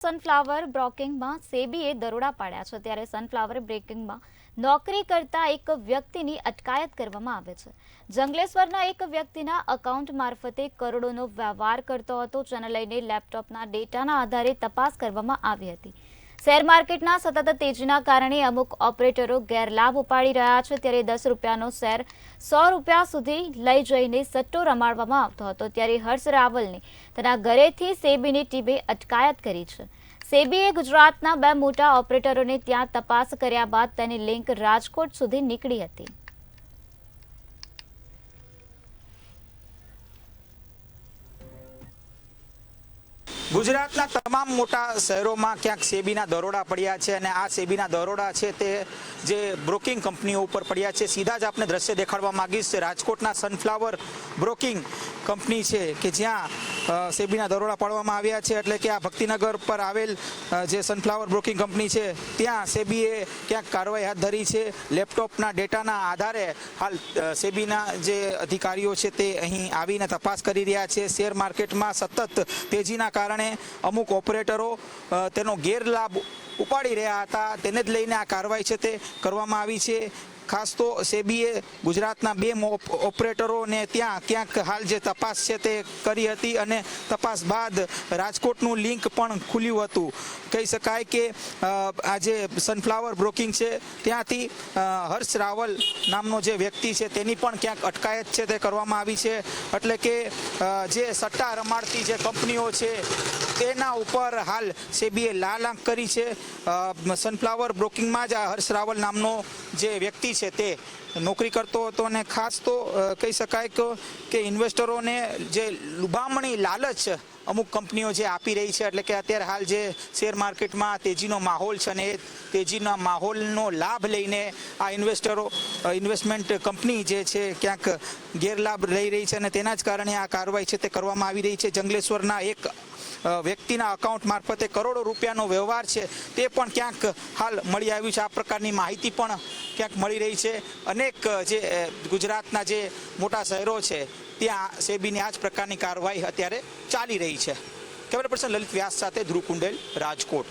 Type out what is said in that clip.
Sunflower બ્રોકિંગમાં સેબીએ દરોડા પાડ્યા છે ત્યારે સનફ્લાવર બ્રોકિંગમાં નોકરી કરતા એક વ્યક્તિની અટકાયત કરવામાં આવે છે। જંગલેશ્વરના એક વ્યક્તિના એકાઉન્ટ મારફતે કરોડોનો વ્યવહાર કરતો હતો, જેને લઈને લેપટોપના ડેટાના આધારે તપાસ કરવામાં આવી હતી। શેર માર્કેટના સતત તેજીના કારણે અમુક ઓપરેટરો ગેરલાભ ઉપાડી રહ્યા છે, ત્યારે 10 રૂપિયાનો શેર 100 રૂપિયા સુધી લઈ જઈને સટ્ટો રમાડવામાં આવતો હતો। ત્યારે હર્ષ રાવલને તેના ઘરેથી સેબીની ટીમે અટકાયત કરી છે। સેબીએ ગુજરાતના 2 મોટા ઓપરેટરોને ત્યાં તપાસ કર્યા બાદ તેની લિંક રાજકોટ સુધી નીકળી હતી। ગુજરાતના તમામ મોટા શહેરોમાં ક્યાંક સેબીના દરોડા પડ્યા છે અને આ સેબીના દરોડા છે તે જે બ્રોકિંગ કંપનીઓ ઉપર પડ્યા છે। સીધા જ આપણે દ્રશ્ય દેખાડવા માંગીશ। રાજકોટના સનફ્લાવર બ્રોકિંગ કંપની છે કે જ્યાં સેબીના દરોડા પાડવામાં આવ્યા છે, એટલે કે આ ભક્તિનગર પર આવેલ જે સનફ્લાવર બ્રોકિંગ કંપની છે ત્યાં સેબીએ ક્યાંક કાર્યવાહી હાથ ધરી છે। લેપટોપના ડેટાના આધારે હાલ સેબીના જે અધિકારીઓ છે તે અહીં આવીને તપાસ કરી રહ્યા છે। શેર માર્કેટમાં સતત તેજીના કારણે અમુક ઓપરેટરો તેનો ગેરલાભ ઉપાડી રહ્યા હતા, તેને જ લઈને આ કાર્યવાહી છે તે કરવામાં આવી છે। ખાસ તો સેબીએ ગુજરાતના 2 ઓપરેટરોને ત્યાં ક્યાંક હાલ જે તપાસ છે તે કરી હતી અને તપાસ બાદ રાજકોટનું લિંક પણ ખુલ્યું હતું। કહી શકાય કે આ જે સનફ્લાવર બ્રોકિંગ છે ત્યાંથી હર્ષ રાવલ નામનો જે વ્યક્તિ છે તેની પણ ક્યાંક અટકાયત છે તે કરવામાં આવી છે। એટલે કે જે સટ્ટા રમાડતી જે કંપનીઓ છે તેના ઉપર હાલ સેબીએ લાલ આંખ કરી છે। સનફ્લાવર બ્રોકિંગમાં જ આ હર્ષ રાવલ નામનો જે વ્યક્તિ છે તે નોકરી કરતો હતો અને ખાસ તો કહી શકાય કે ઇન્વેસ્ટરોને જે લુભામણી લાલચ અમુક કંપનીઓ જે આપી રહી છે, એટલે કે અત્યારે હાલ જે શેર માર્કેટમાં તેજીનો માહોલ છે અને એ તેજીના માહોલનો લાભ લઈને આ ઇન્વેસ્ટમેન્ટ કંપની જે છે ક્યાંક ગેરલાભ લઈ રહી છે અને તેના જ કારણે આ કાર્યવાહી છે તે કરવામાં આવી રહી છે। જંગલેશ્વરના એક વ્યક્તિના એકાઉન્ટ મારફતે કરોડો રૂપિયાનો વ્યવહાર છે તે પણ ક્યાંક હાલ મળી આવ્યું છે। આ પ્રકારની માહિતી પણ ક્યાંક મળી રહી છે। અનેક જે ગુજરાતના જે મોટા શહેરો છે ત્યાં સેબીની આ જ પ્રકારની કાર્યવાહી અત્યારે ચાલી રહી છે। કેમેરા પર્સન લલિત વ્યાસ સાથે ધ્રુવ કુંડેલ, રાજકોટ।